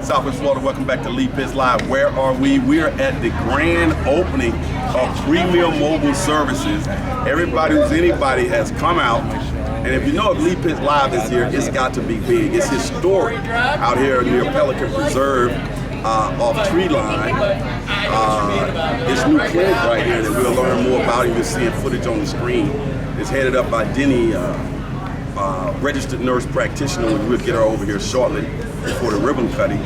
Southwest Florida, welcome back to Lee Pitts Live. Where are we? We are at the grand opening of Premier Mobile Services. Everybody who's anybody has come out. And if you know if Lee Pitts Live is here, it's got to be big. It's historic out here near Pelican Preserve off Tree Line. This new clinic right here that we'll learn more about. You'll see footage on the screen. It's headed up by Denny, registered nurse practitioner. We'll get her over here shortly before the ribbon cutting.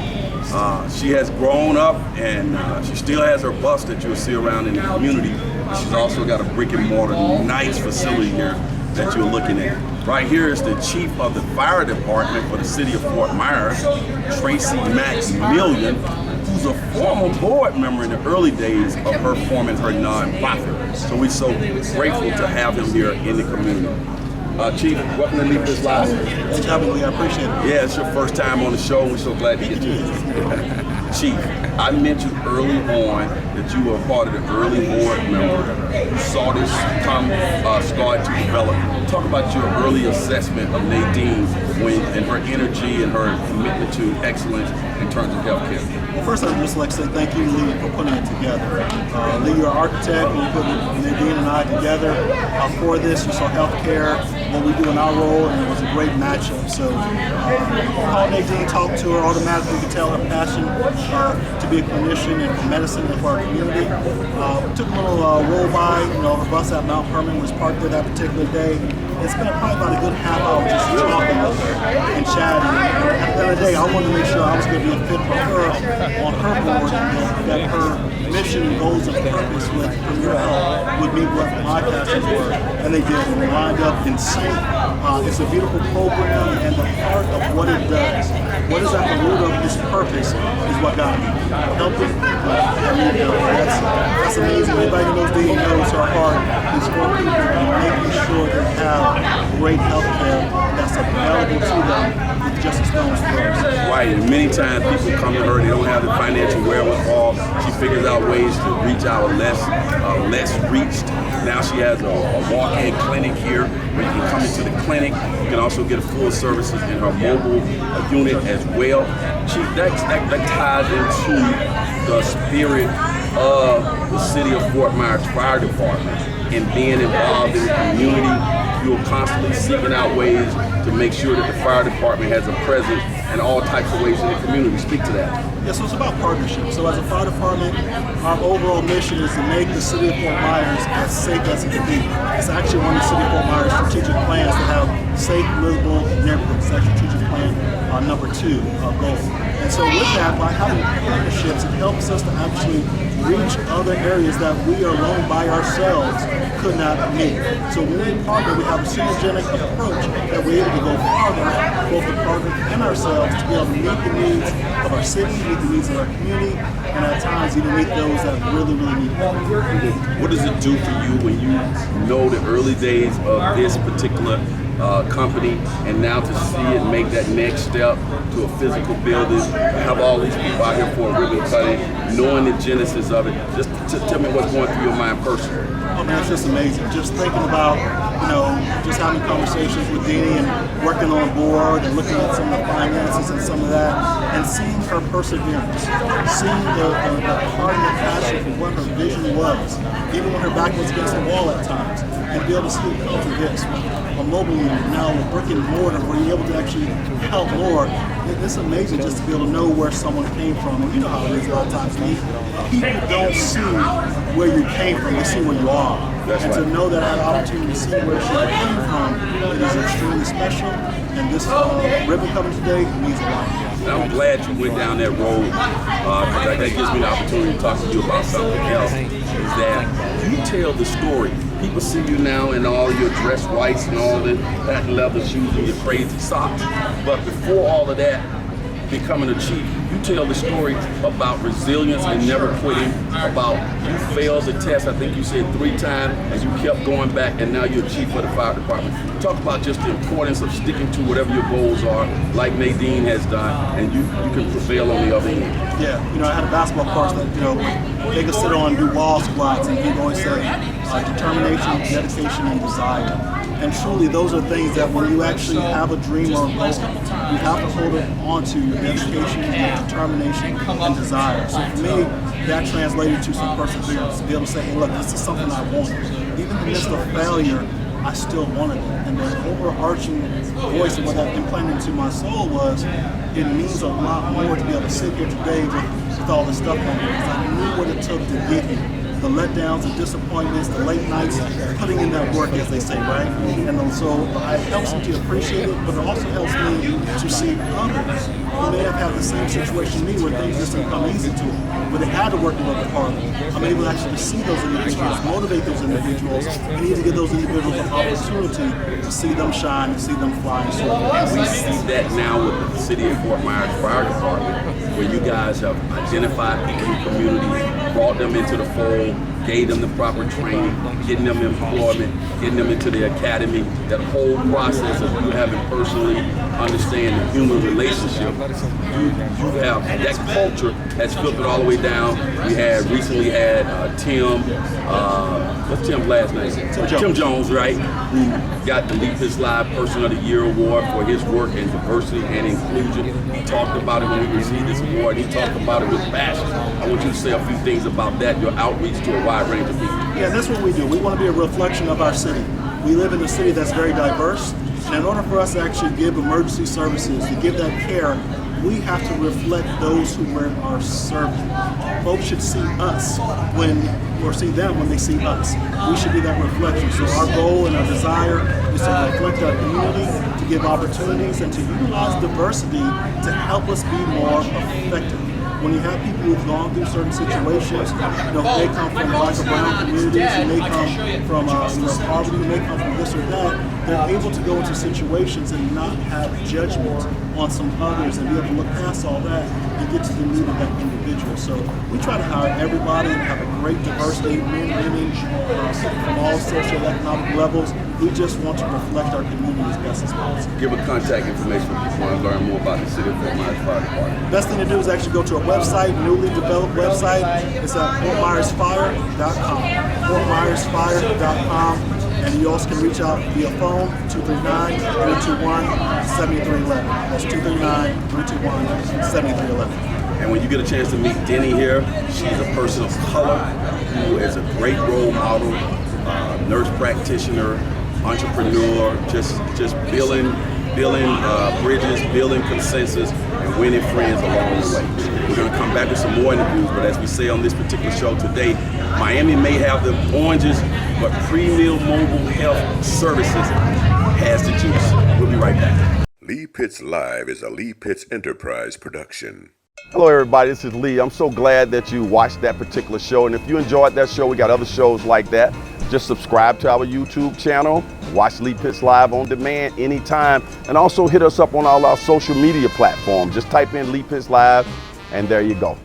She has grown up and she still has her bus that you'll see around in the community. She's also got a brick and mortar nice facility here that you're looking at. Right here is the chief of the fire department for the city of Fort Myers, Tracy McMillion, who's a former board member in the early days of her forming her nonprofit. So we're so grateful to have him here in the community. Chief, welcome to Lee Pitts Live. Thanks for having me, I appreciate it. Yeah, it's your first time on the show. We're so glad to get you. Chief, I mentioned early on that you were a part of the early board member who saw this start to develop. Talk about your early assessment of Nadine and her energy and her commitment to excellence in terms of healthcare. Well, first I'd just like to say thank you, Lee, for putting it together. Lee, you're an architect, and you put Nadine and I together for this. You saw healthcare, what we do in our role, and it was a great matchup. So call Nadine, talk to her, automatically you can tell her passion to be a clinician and for medicine and for our community. Took a little roll by, her bus at Mount Herman was parked there that particular day. It's been probably about a good half hour just talking with her and chatting. At the end of the day, I wanted to make sure I was going to be a fit for her on her board, and that her mission and goals and purpose with Premier Health would meet what my passions were, and they did. And they lined up in sync. It's a beautiful program, and the heart of what it does, what is at the root of its purpose, is what got me. Helping people that need help. That's amazing. Anybody who knows Dean knows her heart is for people and making sure they have great health care that's available to them with just a stone's throw. Right, and many times people come to her, they don't have the financial wherewithal. She figures out ways to reach out less reached. Now she has a walk-in clinic here where you can come into the clinic. You can also get full services in her mobile unit as well. That ties into the spirit of the city of Fort Myers Fire Department and being involved in the community. You're constantly seeking out ways to make sure that the fire department has a presence in all types of ways in the community. Speak to that. Yeah, so it's about partnership. So as a fire department, our overall mission is to make the city of Fort Myers as safe as it can be. It's actually one of the city of Fort Myers strategic plans to have safe, livable neighborhoods. That's strategic plan number 2 goal. And so with that, by having partnerships, it helps us to actually reach other areas that we alone by ourselves could not meet. So when we partner, we have a synergetic approach that we're able to go farther, both the partner and ourselves, to be able to meet the needs of our city, meet the needs of our community, and at times even meet those that really, really need help. What does it do for you when you know the early days of this particular company, and now to see it make that next step to a physical building, have all these people out here for a ribbon cutting, knowing the genesis of it? Just tell me what's going through your mind personally. Oh man, it's just amazing. Just thinking about, just having conversations with Deanie and working on a board and looking at some of the finances and some of that, and seeing her perseverance, seeing the heart and the passion for what her vision was, even when her back was against the wall at times, and be able to see it come to this. A mobile unit, now with brick and mortar, where you're able to actually help more. It's amazing just to be able to know where someone came from. And you know how it is a lot of times, Lee. People don't see where you came from, they see where you are. That's and right. To know that I had an opportunity to see where she came from, it is extremely special. And this ribbon coming today means a lot. And I'm glad you went down that road, because that gives me the opportunity to talk to you about something else, is that you tell the story. People see you now in all your dress whites and all the patent leather shoes and your crazy socks. But before all of that, becoming a chief, you tell the story about resilience and never quitting, about you failed the test, I think you said 3 times, and you kept going back, and now you're chief of the fire department. Talk about just the importance of sticking to whatever your goals are, like Nadine has done, and you can prevail on the other end. Yeah, I had a basketball coach that, they could sit on and do wall squats, and he'd always say, determination, dedication, and desire. And truly, those are things that when you actually have a dream or a goal, you have to hold it on to your dedication, your determination, and desire. So for me, that translated to some perseverance, to be able to say, hey, look, this is something I want. Even in the midst of failure, I still wanted it. And the overarching voice of what that implanted into my soul was, it means a lot more to be able to sit here today with all this stuff on me, because I knew what it took to get here. The letdowns, the disappointments, the late nights, putting in that work, as they say, right? And so it helps me to appreciate it, but it also helps me to see others who may have had the same situation as me where things just didn't come easy to them, but they had to work a little bit harder. I'm able to actually see those individuals, motivate those individuals, and even give those individuals an opportunity to see them shine, to see them fly and soar. And we see that now with the City of Fort Myers Fire Department, where you guys have identified people in the community, brought them into the fold, gave them the proper training, getting them employment, getting them into the academy. That whole process of you having personally understand the human relationship, you have that culture has filtered all the way down. We recently had Tim, what's Tim's last name? Tim Jones, right? Who got the Leap His Live Person of the Year award for his work in diversity and inclusion. He talked about it when we received this award. He talked about it with passion. I want you to say a few things about that, your outreach to a wide range of people. Yeah, that's what we do. We want to be a reflection of our city. We live in a city that's very diverse, and in order for us to actually give emergency services, to give that care, we have to reflect those who are serving. Folks should see us or see them when they see us. We should be that reflection. So our goal and our desire is to reflect our community, to give opportunities, and to utilize diversity to help us be more effective. When you have people who've gone through certain situations, they come from black or brown communities, and they come from poverty, and they come from this or that, they're able to go into situations and not have judgment on some others and be able to look past all that and get to the need of that individual. So we try to hire everybody and have a great diversity, men, women, from all socioeconomic levels. We just want to reflect our community as best as possible. Give a contact information if you want to learn more about the City of Fort Myers Fire Department. Best thing to do is actually go to our website, newly developed website. It's at FortMyersFire.com. FortMyersFire.com. And you also can reach out via phone, 239-321-7311. That's 239-321-7311. And when you get a chance to meet Denny here, she's a person of color who is a great role model, nurse practitioner, entrepreneur, just building bridges, building consensus, and winning friends along the way. We're going to come back with some more interviews, but as we say on this particular show today, Miami may have the oranges, but Pre-Meal Mobile Health Services has the juice. We'll be right back. Lee Pitts Live is a Lee Pitts Enterprise production. Hello everybody, this is Lee. I'm so glad that you watched that particular show, and if you enjoyed that show, we got other shows like that. Just subscribe to our YouTube channel, watch Lee Pitts Live on demand anytime, and also hit us up on all our social media platforms. Just type in Lee Pitts Live, and there you go.